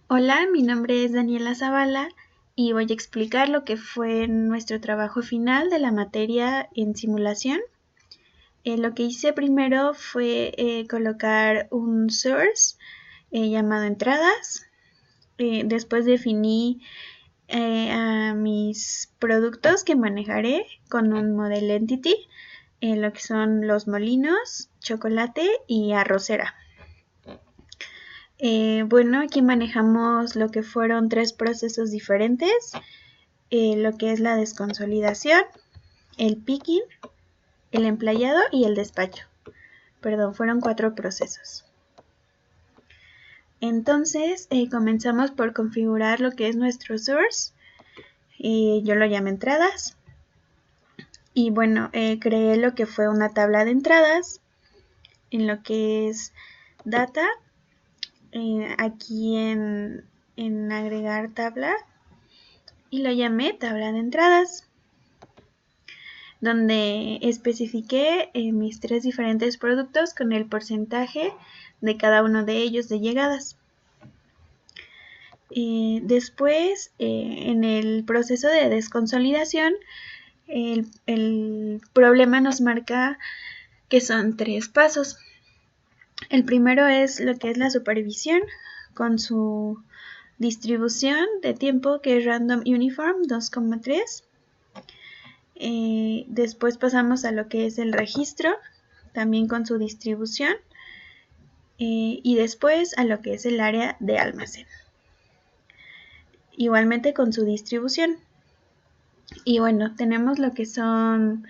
Hola, mi nombre es Daniela Zavala y voy a explicar lo que fue nuestro trabajo final de la materia en simulación. Lo que hice primero fue colocar un source llamado entradas. Después definí a mis productos que manejaré con un model entity, lo que son los molinos, chocolate y arrocera. Bueno, aquí manejamos lo que fueron 3 procesos diferentes, lo que es la desconsolidación, el picking, el emplayado y el despacho. Perdón, fueron 4 procesos. Entonces, comenzamos por configurar lo que es nuestro source. Yo lo llamé entradas. Y bueno, creé lo que fue una tabla de entradas en lo que es data. Aquí en agregar tabla. Y lo llamé tabla de entradas, donde especifiqué mis 3 diferentes productos con el porcentaje de cada uno de ellos de llegadas. Después, en el proceso de desconsolidación, el problema nos marca que son 3 pasos. El primero es lo que es la supervisión con su distribución de tiempo, que es Random Uniform 2,3. Después pasamos a lo que es el registro, también con su distribución, y después a lo que es el área de almacén, igualmente con su distribución. Y bueno, tenemos lo que son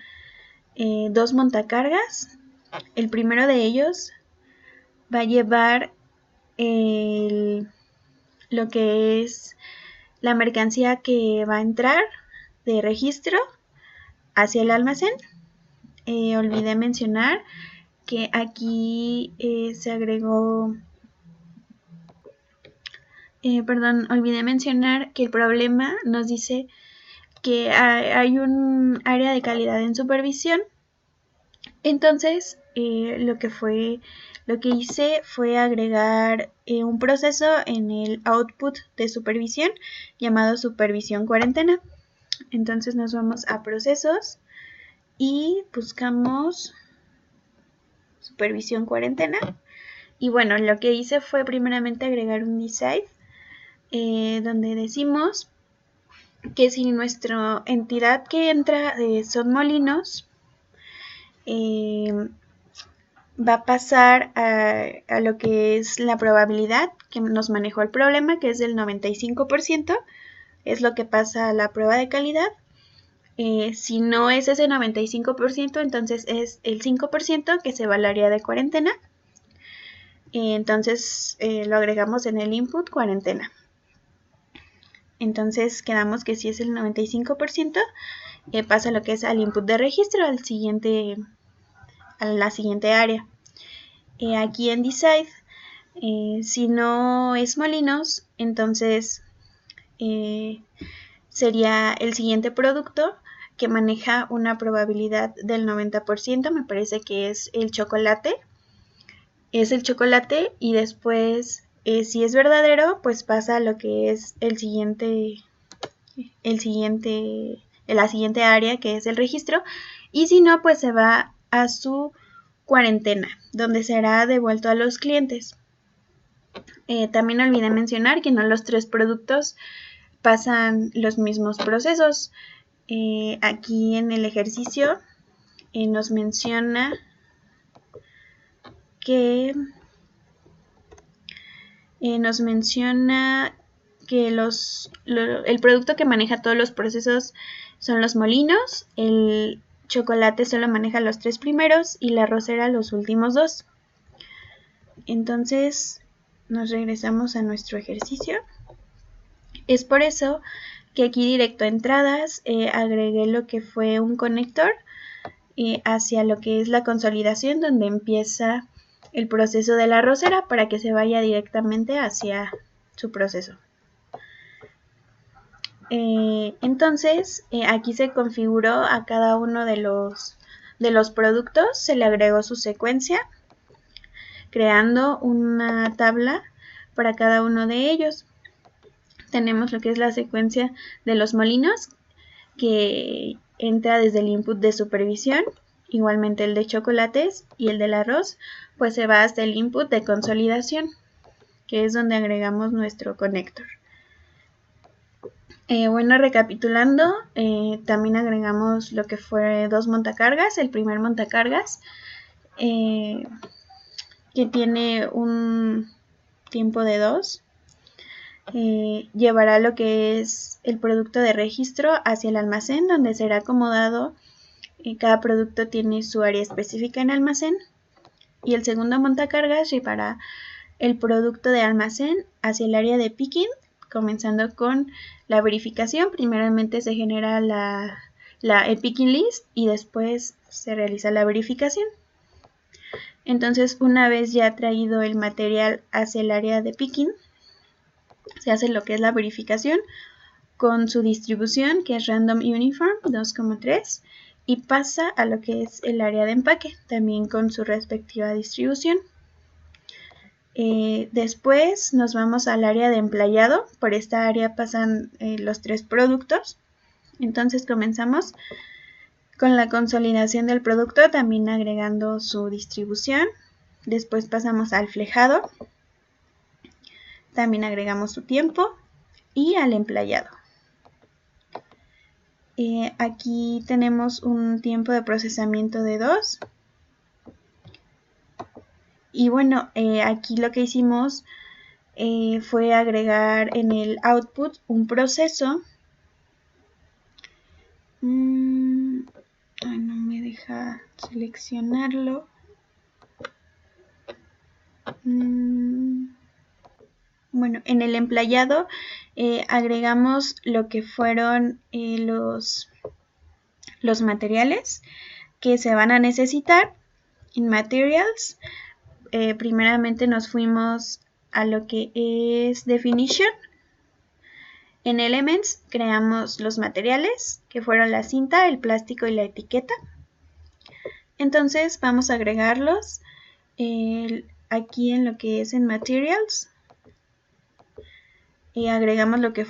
2 montacargas. El primero de ellos va a llevar lo que es la mercancía que va a entrar de registro hacia el almacén. Olvidé mencionar que aquí se agregó, olvidé mencionar que el problema nos dice que hay un área de calidad en supervisión. Entonces, lo que hice fue agregar un proceso en el output de supervisión llamado supervisión cuarentena. Entonces nos vamos a procesos y buscamos supervisión cuarentena. Y bueno, lo que hice fue primeramente agregar un decide, donde decimos que si nuestra entidad que entra son molinos, va a pasar a lo que es la probabilidad que nos manejó el problema, que es del 95%, es lo que pasa a la prueba de calidad. Si no es ese 95%, entonces es el 5% que se va al área de cuarentena. Entonces lo agregamos en el input cuarentena. Entonces quedamos que si es el 95%, pasa lo que es al input de registro, a la siguiente área. Aquí en decide, si no es molinos, entonces sería el siguiente producto que maneja una probabilidad del 90%, me parece que es el chocolate. Es el chocolate y después, si es verdadero, pues pasa a lo que es la siguiente área, que es el registro, y si no, pues se va a su cuarentena, donde será devuelto a los clientes. También olvidé mencionar que no los 3 productos pasan los mismos procesos. Aquí en el ejercicio nos menciona que el producto que maneja todos los procesos son los molinos, el chocolate solo maneja los 3 primeros y la arrocera los últimos 2. Entonces nos regresamos a nuestro ejercicio. Es por eso que aquí directo a entradas agregué lo que fue un conector hacia lo que es la consolidación, donde empieza el proceso de la arrocera, para que se vaya directamente hacia su proceso. Entonces aquí se configuró a cada uno de los productos, se le agregó su secuencia, creando una tabla para cada uno de ellos. tenemos lo que es la secuencia de los molinos, que entra desde el input de supervisión. Igualmente el de chocolates y el del arroz, pues se va hasta el input de consolidación, que es donde agregamos nuestro conector. Bueno, recapitulando, también agregamos lo que fue 2 montacargas. El primer montacargas, que tiene un tiempo de 2, llevará lo que es el producto de registro hacia el almacén, donde será acomodado. Cada producto tiene su área específica en almacén. Y el segundo montacargas llevará el producto de almacén hacia el área de picking, comenzando con la verificación. Primeramente se genera el picking list y después se realiza la verificación. Entonces, una vez ya traído el material hacia el área de picking, se hace lo que es la verificación con su distribución, que es Random Uniform 2,3, y pasa a lo que es el área de empaque, también con su respectiva distribución. Después nos vamos al área de emplayado. Por esta área pasan los 3 productos. Entonces comenzamos con la consolidación del producto, también agregando su distribución. Después pasamos al flejado, también agregamos su tiempo, y al emplayado. Aquí tenemos un tiempo de procesamiento de 2. Y bueno, aquí lo que hicimos fue agregar en el output un proceso. No me deja seleccionarlo. Bueno, en el emplayado agregamos lo que fueron los materiales que se van a necesitar. En Materials, primeramente nos fuimos a lo que es Definition. En Elements creamos los materiales, que fueron la cinta, el plástico y la etiqueta. Entonces vamos a agregarlos aquí en lo que es en Materials. Y agregamos lo que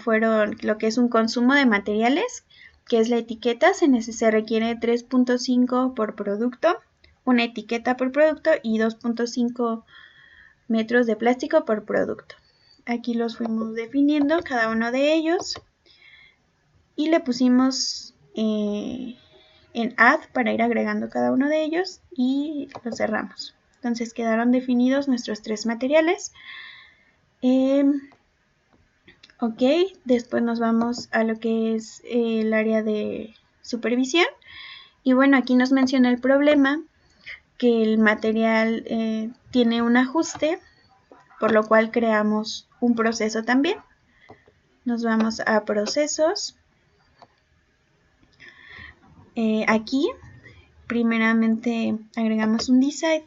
es un consumo de materiales, que es la etiqueta. Se requiere 3.5 por producto, una etiqueta por producto y 2.5 metros de plástico por producto. Aquí los fuimos definiendo cada uno de ellos y le pusimos en add para ir agregando cada uno de ellos y lo cerramos. Entonces quedaron definidos nuestros 3 materiales. Ok, después nos vamos a lo que es el área de supervisión. Y bueno, aquí nos menciona el problema que el material tiene un ajuste, por lo cual creamos un proceso también. Nos vamos a procesos. Aquí, primeramente agregamos un decide,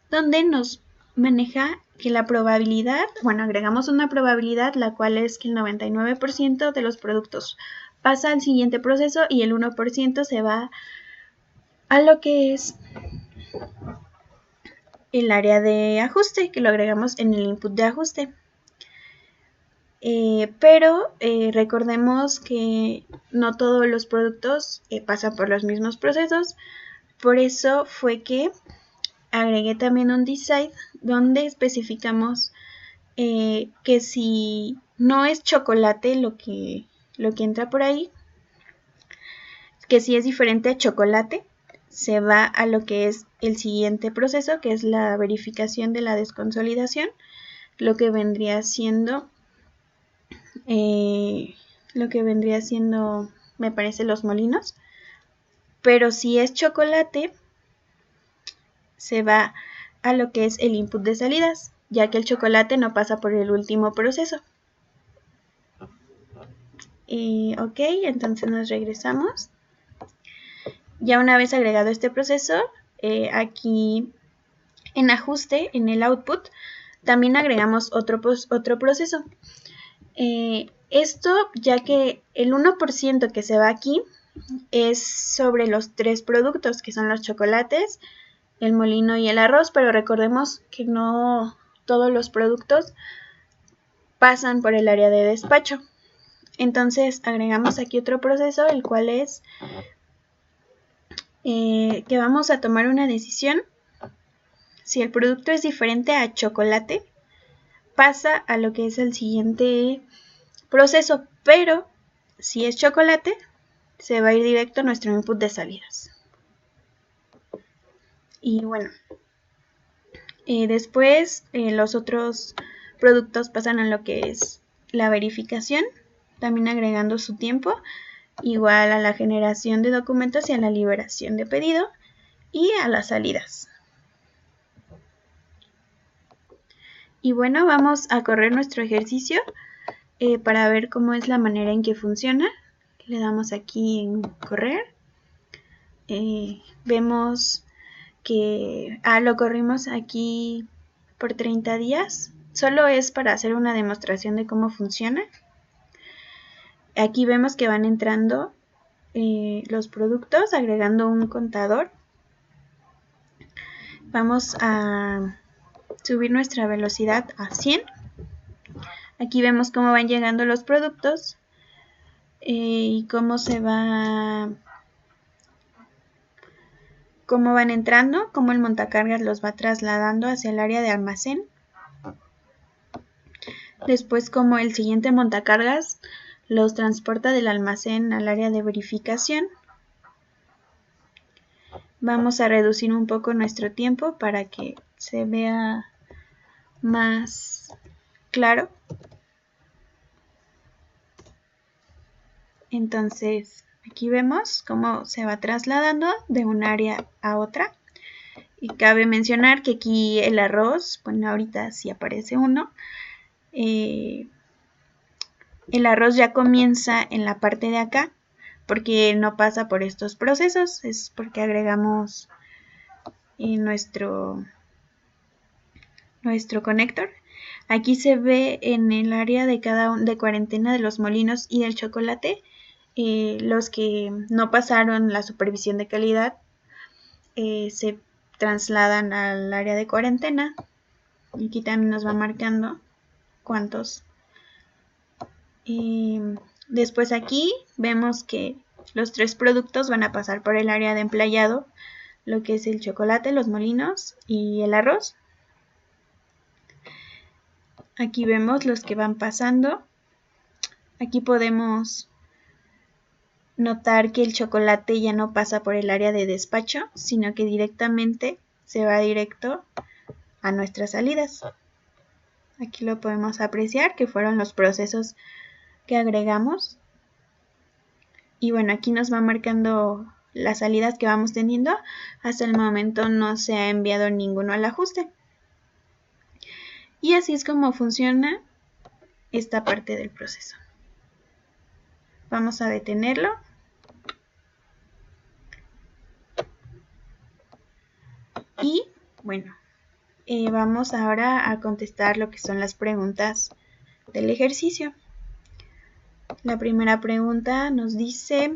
donde nos maneja que la probabilidad, agregamos una probabilidad, la cual es que el 99% de los productos pasa al siguiente proceso y el 1% se va a lo que es el área de ajuste, que lo agregamos en el input de ajuste. Pero recordemos que no todos los productos pasan por los mismos procesos. Por eso fue que agregué también un decide donde especificamos que si no es chocolate lo que entra por ahí, que si es diferente a chocolate, se va a lo que es el siguiente proceso, que es la verificación de la desconsolidación, lo que vendría siendo me parece los molinos. Pero si es chocolate, se va a lo que es el input de salidas, ya que el chocolate no pasa por el último proceso. Ok, entonces nos regresamos. Ya una vez agregado este proceso, aquí en ajuste, en el output, también agregamos otro proceso. Esto ya que el 1% que se va aquí es sobre los 3 productos, que son los chocolates, el molino y el arroz, pero recordemos que no todos los productos pasan por el área de despacho. Entonces agregamos aquí otro proceso, el cual es que vamos a tomar una decisión. Si el producto es diferente a chocolate, pasa a lo que es el siguiente proceso, pero si es chocolate, se va a ir directo a nuestro input de salidas. Y bueno, después los otros productos pasan a lo que es la verificación, también agregando su tiempo, igual a la generación de documentos y a la liberación de pedido y a las salidas. Y bueno, vamos a correr nuestro ejercicio para ver cómo es la manera en que funciona. Le damos aquí en correr. Vemos que lo corrimos aquí por 30 días. Solo es para hacer una demostración de cómo funciona. Aquí vemos que van entrando los productos, agregando un contador. Vamos a subir nuestra velocidad a 100. Aquí vemos cómo van llegando los productos y cómo van entrando, cómo el montacargas los va trasladando hacia el área de almacén. Después cómo el siguiente montacargas los transporta del almacén al área de verificación. Vamos a reducir un poco nuestro tiempo para que se vea más claro. Entonces aquí vemos cómo se va trasladando de un área a otra. Y cabe mencionar que aquí el arroz, bueno, ahorita sí aparece uno. El arroz ya comienza en la parte de acá porque no pasa por estos procesos, es porque agregamos nuestro conector. Aquí se ve en el área de cuarentena de los molinos y del chocolate, los que no pasaron la supervisión de calidad se trasladan al área de cuarentena. Y aquí también nos va marcando cuántos. Después aquí vemos que los 3 productos van a pasar por el área de emplayado, lo que es el chocolate, los molinos y el arroz. Aquí vemos los que van pasando. Aquí podemos notar que el chocolate ya no pasa por el área de despacho, sino que directamente se va directo a nuestras salidas. Aquí lo podemos apreciar, que fueron los procesos que agregamos. Y bueno, aquí nos va marcando las salidas que vamos teniendo. Hasta el momento no se ha enviado ninguno al ajuste. Y así es como funciona esta parte del proceso. Vamos a detenerlo. Y bueno, vamos ahora a contestar lo que son las preguntas del ejercicio. La primera pregunta nos dice: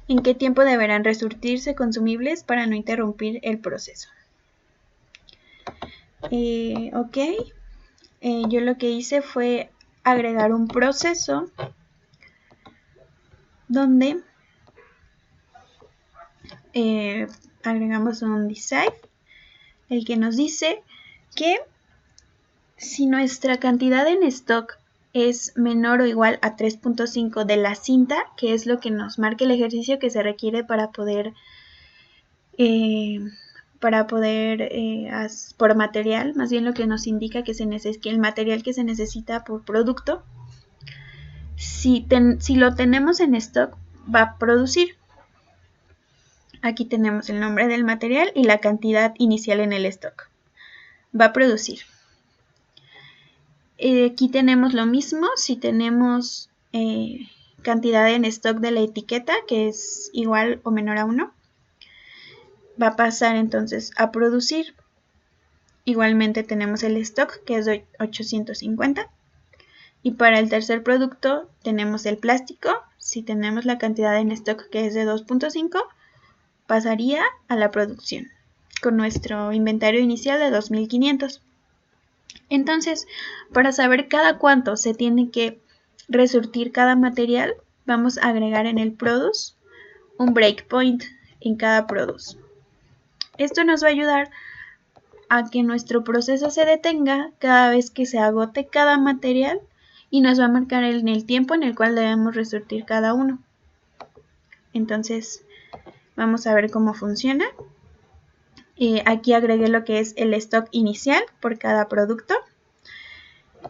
¿en qué tiempo deberán resurtirse consumibles para no interrumpir el proceso? Ok, yo lo que hice fue agregar un proceso donde agregamos un decide, el que nos dice que si nuestra cantidad en stock es menor o igual a 3.5 de la cinta, que es lo que nos marca el ejercicio que se requiere para poder por material, más bien lo que nos indica que el material que se necesita por producto, si lo tenemos en stock, va a producir. Aquí tenemos el nombre del material y la cantidad inicial en el stock. Va a producir. Aquí tenemos lo mismo, si tenemos cantidad en stock de la etiqueta, que es igual o menor a 1, va a pasar entonces a producir. Igualmente tenemos el stock, que es de 850. Y para el tercer producto tenemos el plástico. Si tenemos la cantidad en stock, que es de 2.5, pasaría a la producción con nuestro inventario inicial de 2500. Entonces, para saber cada cuánto se tiene que resurtir cada material, vamos a agregar en el produce un breakpoint en cada produce. Esto nos va a ayudar a que nuestro proceso se detenga cada vez que se agote cada material y nos va a marcar en el tiempo en el cual debemos resurtir cada uno. Entonces, vamos a ver cómo funciona. Aquí agregué lo que es el stock inicial por cada producto,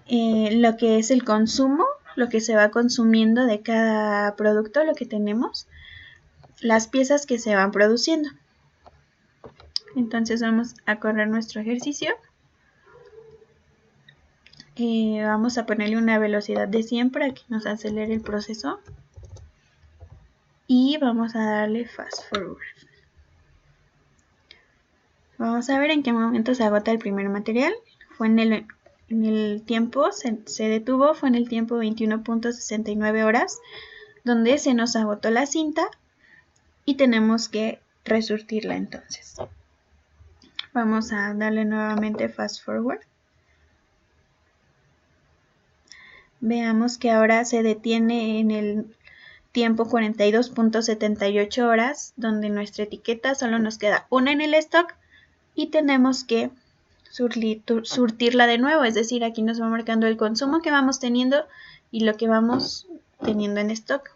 lo que es el consumo, lo que se va consumiendo de cada producto, lo que tenemos, las piezas que se van produciendo. Entonces vamos a correr nuestro ejercicio. Vamos a ponerle una velocidad de 100 para que nos acelere el proceso. Y vamos a darle fast forward. Vamos a ver en qué momento se agota el primer material. Fue en el tiempo, se detuvo, fue en el tiempo 21.69 horas, donde se nos agotó la cinta y tenemos que resurtirla entonces. Vamos a darle nuevamente fast forward. Veamos que ahora se detiene en el tiempo 42.78 horas, donde nuestra etiqueta solo nos queda una en el stock y tenemos que surtirla de nuevo, es decir, aquí nos va marcando el consumo que vamos teniendo y lo que vamos teniendo en stock.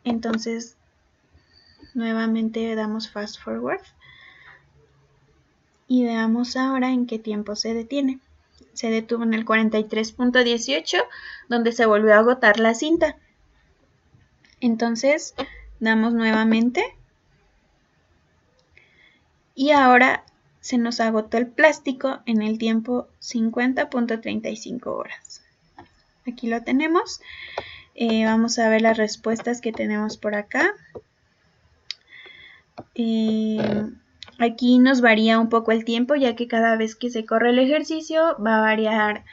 Entonces, nuevamente damos fast forward y veamos ahora en qué tiempo se detiene. Se detuvo en el 43.18, donde se volvió a agotar la cinta. Entonces, damos nuevamente y ahora se nos agotó el plástico en el tiempo 50.35 horas. Aquí lo tenemos. Vamos a ver las respuestas que tenemos por acá. Aquí nos varía un poco el tiempo, ya que cada vez que se corre el ejercicio va a variar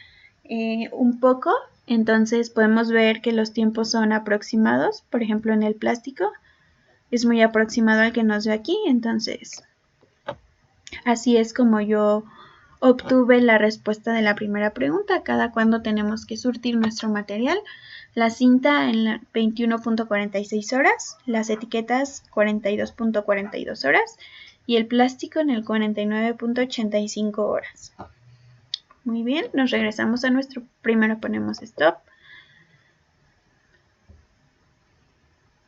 un poco. Entonces podemos ver que los tiempos son aproximados. Por ejemplo, en el plástico es muy aproximado al que nos dio aquí. Entonces, así es como yo obtuve la respuesta de la primera pregunta. Cada cuándo tenemos que surtir nuestro material. La cinta en 21.46 horas, las etiquetas 42.42 horas y el plástico en el 49.85 horas. Muy bien, nos regresamos a nuestro, primero ponemos stop.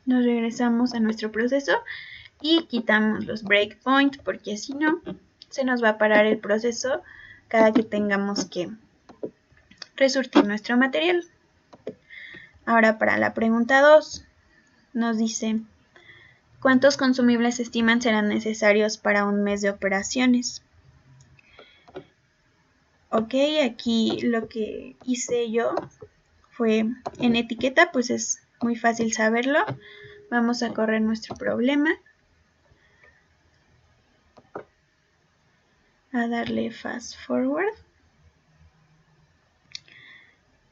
Nos regresamos a nuestro proceso y quitamos los breakpoints porque si no se nos va a parar el proceso cada que tengamos que resurtir nuestro material. Ahora para la pregunta 2 nos dice: ¿cuántos consumibles estiman serán necesarios para un mes de operaciones? Ok, aquí lo que hice yo fue en etiqueta, pues es muy fácil saberlo. Vamos a correr nuestro problema. A darle fast forward.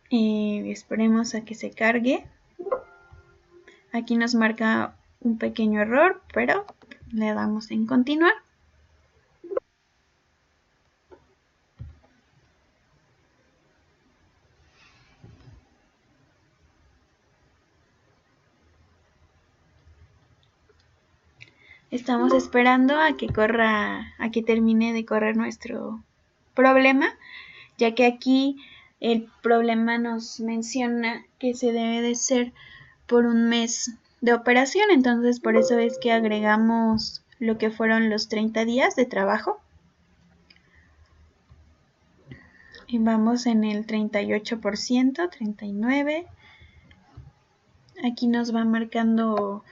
Esperemos a que se cargue. Aquí nos marca un pequeño error, pero le damos en continuar. Estamos esperando a que termine de correr nuestro problema, ya que aquí el problema nos menciona que se debe de ser por un mes de operación. Entonces por eso es que agregamos lo que fueron los 30 días de trabajo. Y vamos en el 38%, 39%. Aquí nos va marcando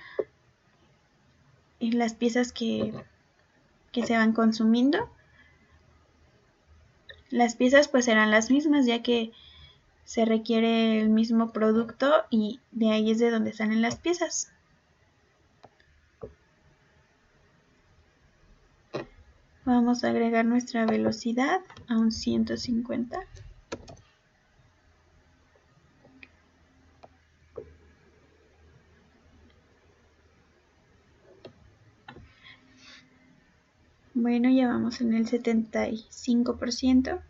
las piezas que se van consumiendo. Las piezas pues serán las mismas, ya que se requiere el mismo producto y de ahí es de donde salen las piezas. Vamos a agregar nuestra velocidad a un 150. Bueno, ya vamos en el 75%.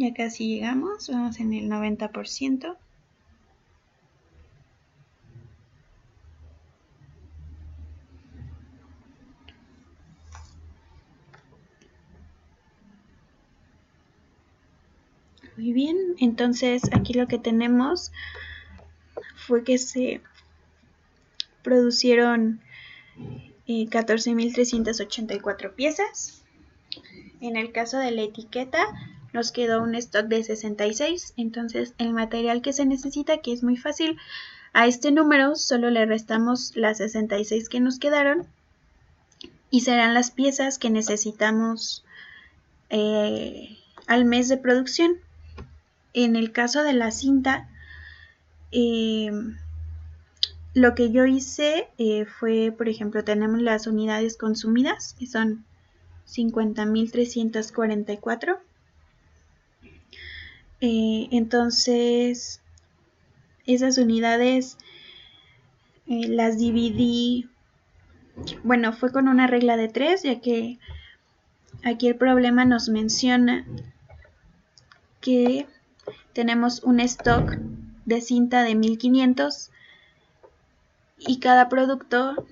Ya casi llegamos, vamos en el 90%. Muy bien, entonces aquí lo que tenemos fue que se produjeron 14.384 piezas. En el caso de la etiqueta nos quedó un stock de 66, entonces el material que se necesita, que es muy fácil, a este número solo le restamos las 66 que nos quedaron y serán las piezas que necesitamos al mes de producción. En el caso de la cinta, lo que yo hice fue, por ejemplo, tenemos las unidades consumidas, que son 50.344. Entonces, esas unidades las dividí, bueno, fue con una regla de 3, ya que aquí el problema nos menciona que tenemos un stock de cinta de 1500 y cada producto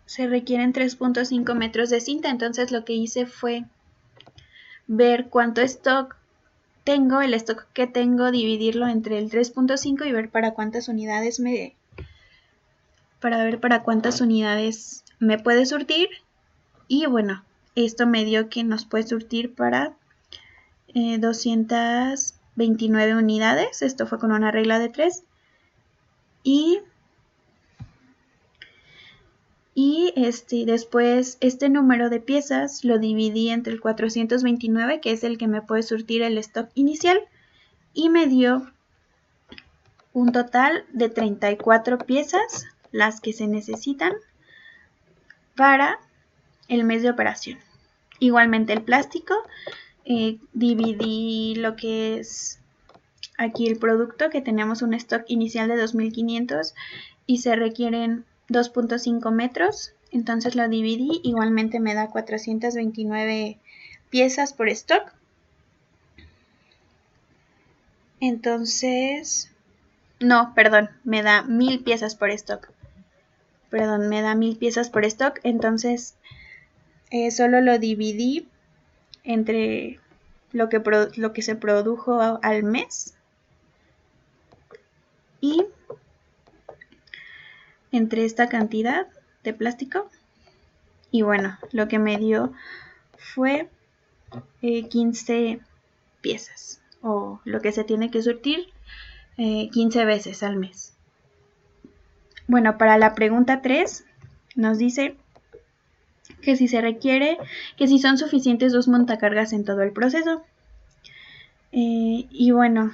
se requieren 3.5 metros de cinta. Entonces lo que hice fue ver cuánto stock tengo, el stock que tengo, dividirlo entre el 3.5 y ver para cuántas unidades me puede surtir. Y bueno, esto me dio que nos puede surtir para 229 unidades. Esto fue con una regla de 3. Y después este número de piezas lo dividí entre el 429, que es el que me puede surtir el stock inicial, y me dio un total de 34 piezas, las que se necesitan para el mes de operación. Igualmente el plástico, dividí lo que es aquí el producto, que tenemos un stock inicial de 2500 y se requieren 2.5 metros, entonces lo dividí, igualmente me da 429 piezas por stock. Entonces, no, perdón, me da 1000 piezas por stock. Entonces solo lo dividí entre lo que se produjo al mes y entre esta cantidad de plástico, y bueno, lo que me dio fue 15 piezas, o lo que se tiene que surtir 15 veces al mes. Bueno, para la pregunta 3 nos dice que si son suficientes 2 montacargas en todo el proceso. Y bueno,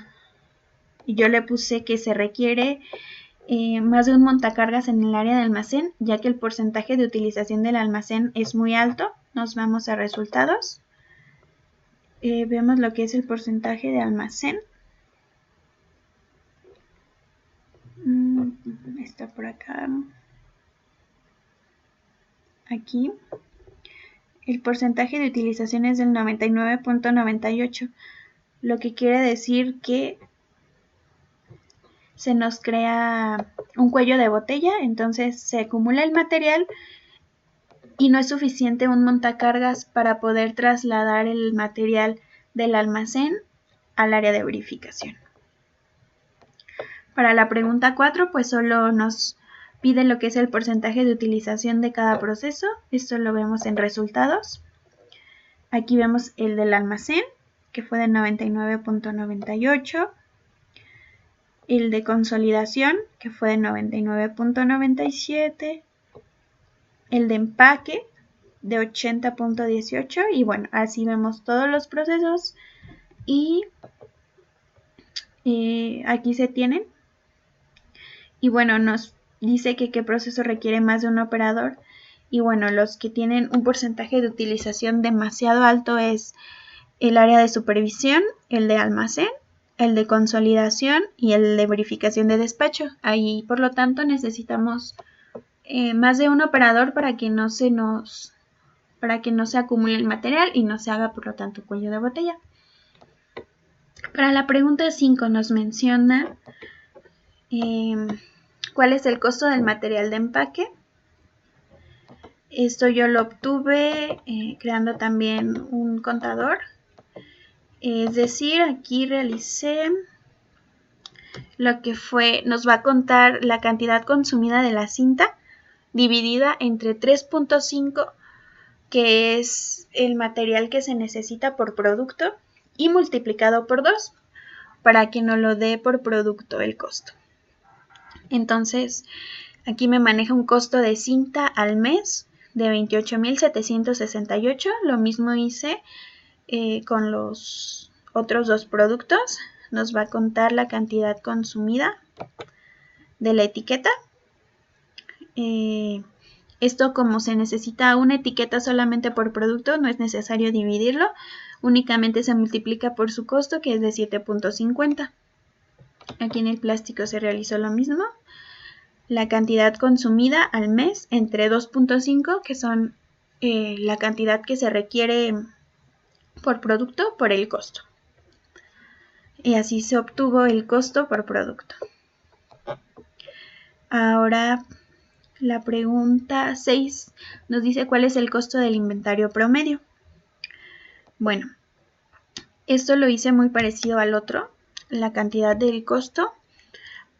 yo le puse que se requiere más de un montacargas en el área de almacén, ya que el porcentaje de utilización del almacén es muy alto. Nos vamos a resultados. Vemos lo que es el porcentaje de almacén. Está por acá. Aquí. El porcentaje de utilización es del 99.98, lo que quiere decir que se nos crea un cuello de botella, entonces se acumula el material y no es suficiente un montacargas para poder trasladar el material del almacén al área de verificación. Para la pregunta 4, pues solo nos pide lo que es el porcentaje de utilización de cada proceso. Esto lo vemos en resultados. Aquí vemos el del almacén, que fue de 99.98. El de consolidación, que fue de 99.97. El de empaque, de 80.18. Y bueno, así vemos todos los procesos. Y aquí se tienen. Y bueno, nos dice que qué proceso requiere más de un operador. Y bueno, los que tienen un porcentaje de utilización demasiado alto es el área de supervisión, el de almacén, el de consolidación y el de verificación de despacho. Ahí, por lo tanto, necesitamos más de un operador para que no se nos para que no se acumule el material y no se haga por lo tanto cuello de botella. Para la pregunta 5 nos menciona cuál es el costo del material de empaque. Esto yo lo obtuve creando también un contador. Es decir, aquí realicé lo que fue, nos va a contar la cantidad consumida de la cinta dividida entre 3.5, que es el material que se necesita por producto, y multiplicado por 2 para que nos lo dé por producto el costo. Entonces, aquí me maneja un costo de cinta al mes de 28,768. Lo mismo hice con los otros 2 productos. Nos va a contar la cantidad consumida de la etiqueta. Esto, como se necesita una etiqueta solamente por producto, no es necesario dividirlo. Únicamente se multiplica por su costo, que es de 7.50. Aquí en el plástico se realizó lo mismo. La cantidad consumida al mes entre 2.5, que son la cantidad que se requiere por producto, por el costo. Y así se obtuvo el costo por producto. Ahora la pregunta 6 nos dice cuál es el costo del inventario promedio. Bueno, esto lo hice muy parecido al otro, la cantidad del costo,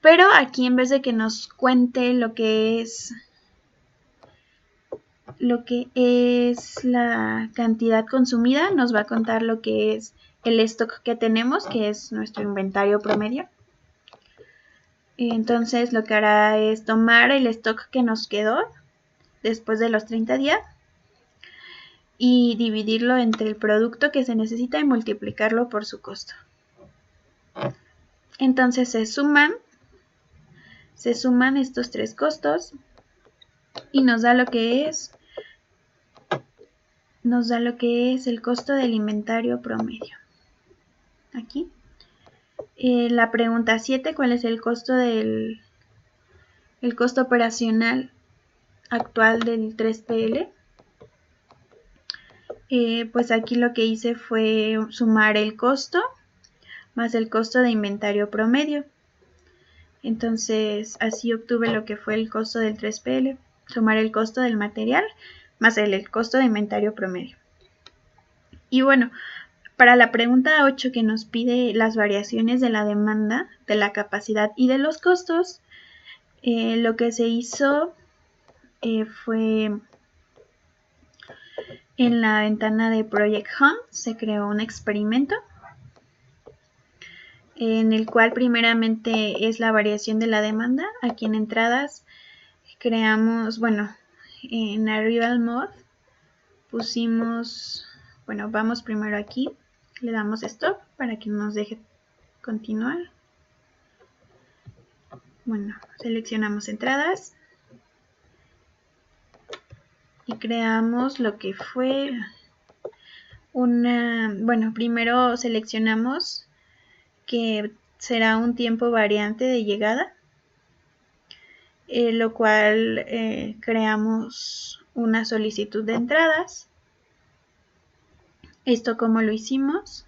pero aquí en vez de que nos cuente lo que es la cantidad consumida, nos va a contar lo que es el stock que tenemos, que es nuestro inventario promedio. Entonces lo que hará es tomar el stock que nos quedó después de los 30 días y dividirlo entre el producto que se necesita y multiplicarlo por su costo. Entonces se suman estos 3 costos y nos da lo que es el costo del inventario promedio. Aquí. La pregunta 7, ¿cuál es el costo operacional actual del 3PL? Pues aquí lo que hice fue sumar el costo más el costo de inventario promedio. Entonces así obtuve lo que fue el costo del 3PL, sumar el costo del material más el costo de inventario promedio. Y bueno, para la pregunta 8, que nos pide las variaciones de la demanda, de la capacidad y de los costos, lo que se hizo fue en la ventana de Project Home se creó un experimento en el cual primeramente es la variación de la demanda. Aquí en entradas creamos, en Arrival Mode pusimos, vamos primero aquí, le damos stop para que nos deje continuar. Seleccionamos entradas y creamos lo que fue primero seleccionamos que será un tiempo variante de llegada, lo cual creamos una solicitud de entradas. Esto, como lo hicimos,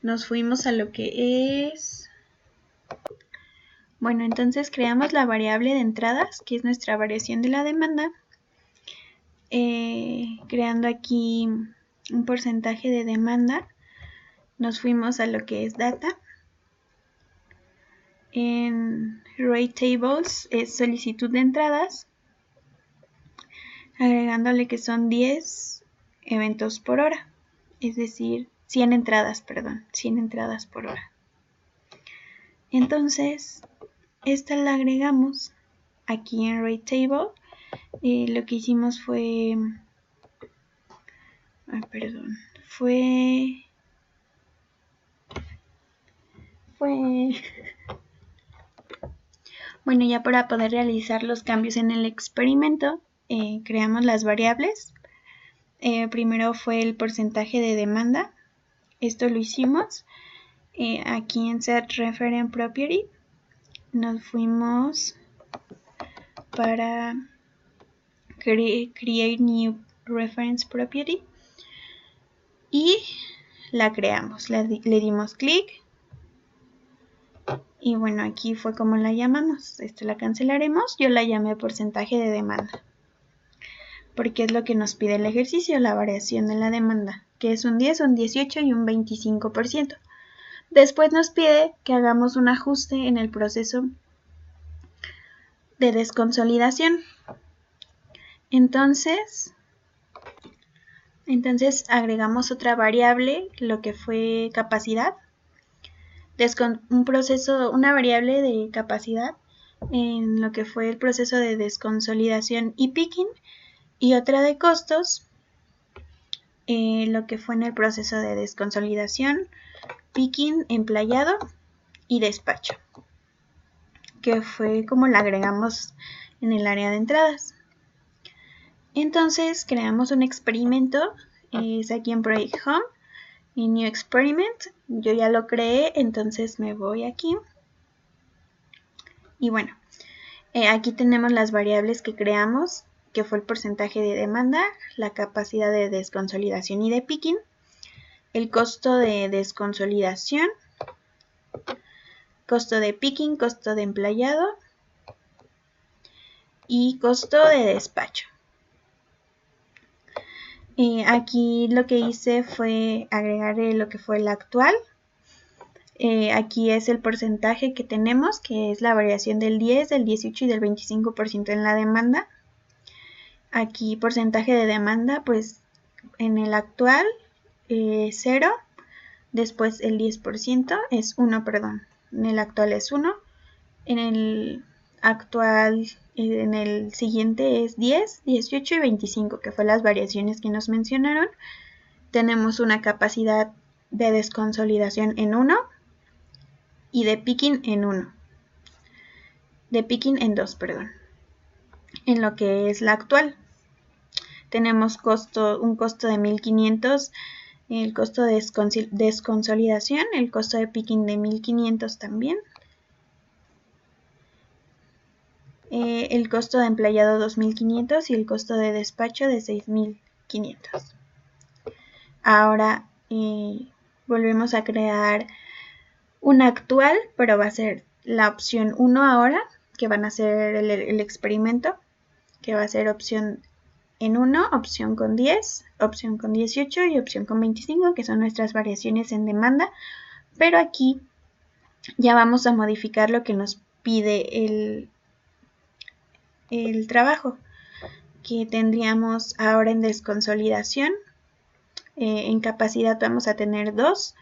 nos fuimos a lo que es, entonces creamos la variable de entradas, que es nuestra variación de la demanda, creando aquí un porcentaje de demanda. Nos fuimos a lo que es data. En rate tables es solicitud de entradas, agregándole que son 10 eventos por hora, es decir, 100 entradas por hora. Entonces, esta la agregamos aquí en rate table. Lo que hicimos fue ya para poder realizar los cambios en el experimento, creamos las variables. Primero fue el porcentaje de demanda. Esto lo hicimos aquí en Set Reference Property. Nos fuimos para Create New reference property y la creamos. Le dimos clic y bueno, aquí fue como la llamamos. Esto la cancelaremos. Yo la llamé porcentaje de demanda porque es lo que nos pide el ejercicio, la variación de la demanda, que es un 10, un 18 y un 25%. Después nos pide que hagamos un ajuste en el proceso de desconsolidación. Entonces agregamos otra variable, lo que fue capacidad. Una variable de capacidad en lo que fue el proceso de desconsolidación y picking, y otra de costos, lo que fue en el proceso de desconsolidación, picking, emplayado y despacho, que fue como la agregamos en el área de entradas. Entonces creamos un experimento, es aquí en Project Home, en New Experiment. Yo ya lo creé, entonces me voy aquí. Y bueno, aquí tenemos las variables que creamos, que fue el porcentaje de demanda, la capacidad de desconsolidación y de picking, el costo de desconsolidación, costo de picking, costo de emplayado y costo de despacho. Aquí lo que hice fue agregar lo que fue el actual. Aquí es el porcentaje que tenemos, que es la variación del 10, del 18 y del 25% en la demanda. Aquí porcentaje de demanda, pues en el actual 0, después el 10% es 1, perdón, en el actual es 1, en el actual, en el siguiente es 10, 18 y 25, que fue las variaciones que nos mencionaron. Tenemos una capacidad de desconsolidación en 1 y de picking en 1. De picking en 2, perdón. En lo que es la actual. Tenemos un costo de 1500, el costo de desconsolidación, el costo de picking de 1500 también. El costo de empleado 2500 y el costo de despacho de 6500. Ahora volvemos a crear una actual, pero va a ser la opción 1 ahora, que van a hacer el experimento, que va a ser opción en 1, opción con 10, opción con 18 y opción con 25, que son nuestras variaciones en demanda, pero aquí ya vamos a modificar lo que nos pide el trabajo, que tendríamos ahora en desconsolidación. En capacidad vamos a tener 2,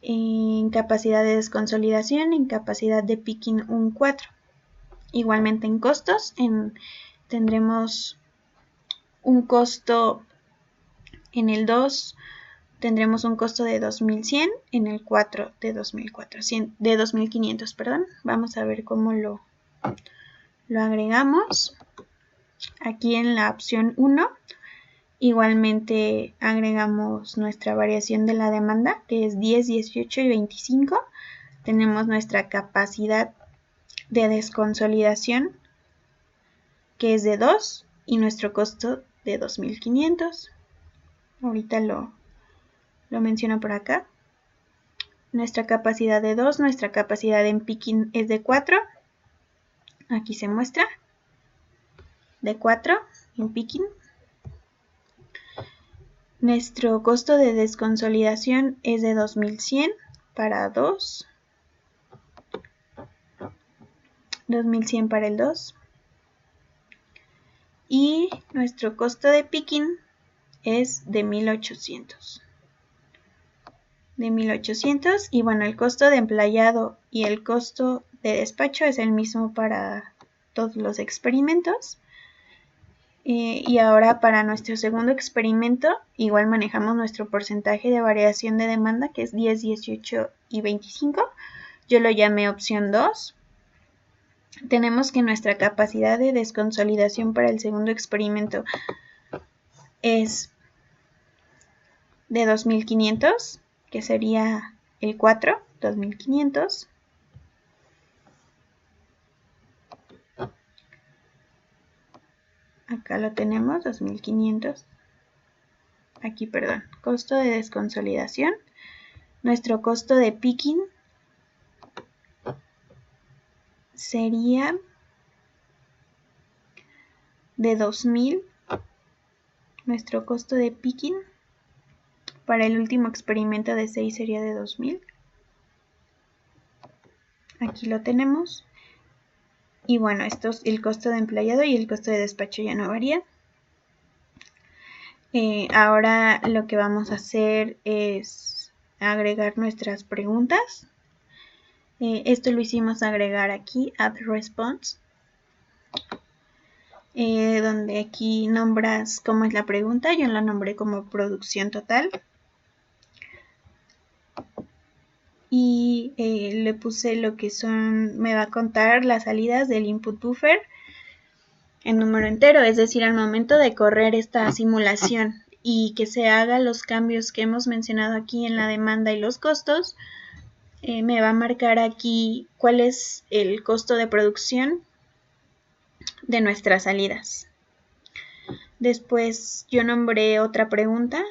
en capacidad de desconsolidación, en capacidad de picking un 4. Igualmente en costos, tendremos un costo en el 2, tendremos un costo de 2100, en el 4 de 2500, perdón. Vamos a ver cómo lo agregamos. Aquí en la opción 1, igualmente agregamos nuestra variación de la demanda, que es 10, 18 y 25. Tenemos nuestra capacidad de desconsolidación, que es de 2, y nuestro costo de 2500. Ahorita lo menciono por acá. Nuestra capacidad de 2, nuestra capacidad en picking es de 4. Aquí se muestra. De 4 en picking. Nuestro costo de desconsolidación es de 2100 para 2. 2100 para el 2. Y nuestro costo de picking es de 1800. De 1800, y bueno, el costo de empleado y el costo de despacho es el mismo para todos los experimentos. Y ahora para nuestro segundo experimento igual manejamos nuestro porcentaje de variación de demanda, que es 10, 18 y 25. Yo lo llamé opción 2. Tenemos que nuestra capacidad de desconsolidación para el segundo experimento es de 2500, que sería el 4, 2500. Acá lo tenemos, 2.500. Aquí, perdón, costo de desconsolidación. Nuestro costo de picking sería de 2.000. Nuestro costo de picking para el último experimento de 6 sería de 2.000. Aquí lo tenemos. Y bueno, esto es el costo de empleado y el costo de despacho ya no varía. Ahora lo que vamos a hacer es agregar nuestras preguntas. Esto lo hicimos agregar aquí, add response, donde aquí nombras cómo es la pregunta. Yo la nombré como producción total. Y le puse lo que son, me va a contar las salidas del input buffer en número entero, es decir, al momento de correr esta simulación y que se hagan los cambios que hemos mencionado aquí en la demanda y los costos, me va a marcar aquí cuál es el costo de producción de nuestras salidas. Después yo nombré otra pregunta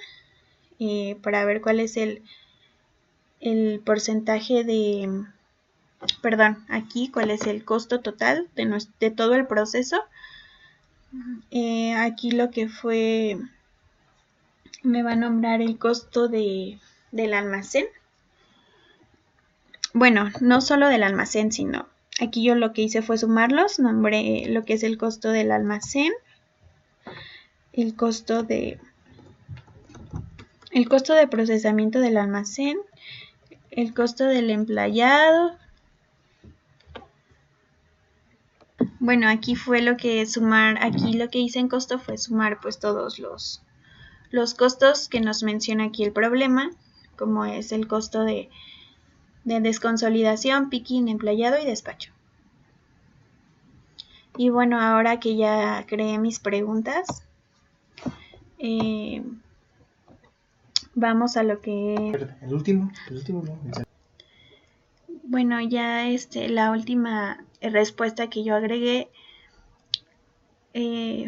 para ver cuál es el porcentaje de, perdón, aquí cuál es el costo total de todo el proceso. Aquí lo que fue, me va a nombrar el costo del almacén. Bueno, no solo del almacén, sino aquí yo lo que hice fue sumarlos. Nombré lo que es el costo del almacén, el costo de procesamiento del almacén, el costo del empleado. Bueno, aquí fue lo que sumar, aquí lo que hice en costo fue sumar pues todos los costos que nos menciona aquí el problema, como es el costo de desconsolidación, picking, empleado y despacho. Y bueno, ahora que ya creé mis preguntas, vamos a lo que... El último no. Bueno, ya la última respuesta que yo agregué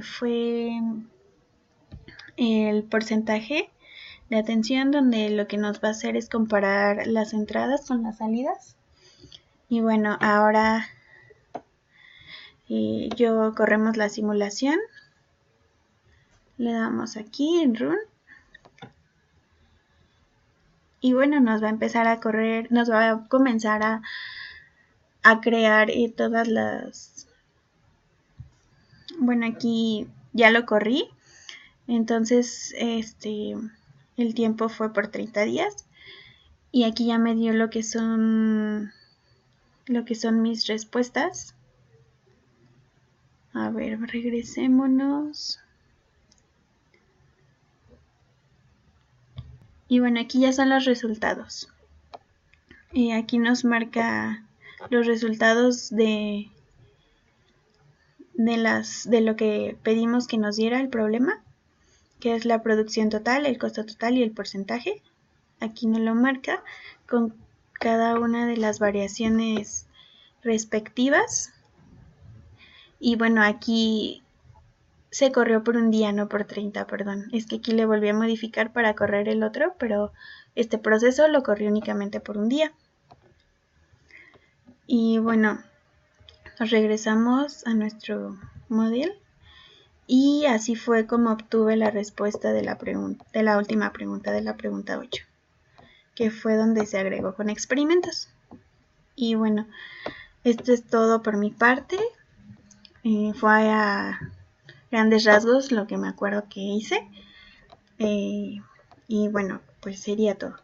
fue el porcentaje de atención, donde lo que nos va a hacer es comparar las entradas con las salidas. Y bueno, ahora yo corremos la simulación, le damos aquí en Run y bueno, nos va a empezar a correr, nos va a comenzar a crear todas las... Bueno, aquí ya lo corrí, entonces el tiempo fue por 30 días y aquí ya me dio lo que son mis respuestas. A ver, regresémonos. Y bueno, aquí ya son los resultados. Aquí nos marca los resultados de lo que pedimos que nos diera el problema, que es la producción total, el costo total y el porcentaje. Aquí nos lo marca con cada una de las variaciones respectivas. Y bueno, aquí se corrió por un día, no por 30, perdón. Es que aquí le volví a modificar para correr el otro, pero este proceso lo corrió únicamente por un día. Y bueno, regresamos a nuestro modelo y así fue como obtuve la respuesta de la última pregunta, de la pregunta 8, que fue donde se agregó con experimentos. Y bueno, esto es todo por mi parte. Fue a grandes rasgos lo que me acuerdo que hice. Y bueno, pues sería todo.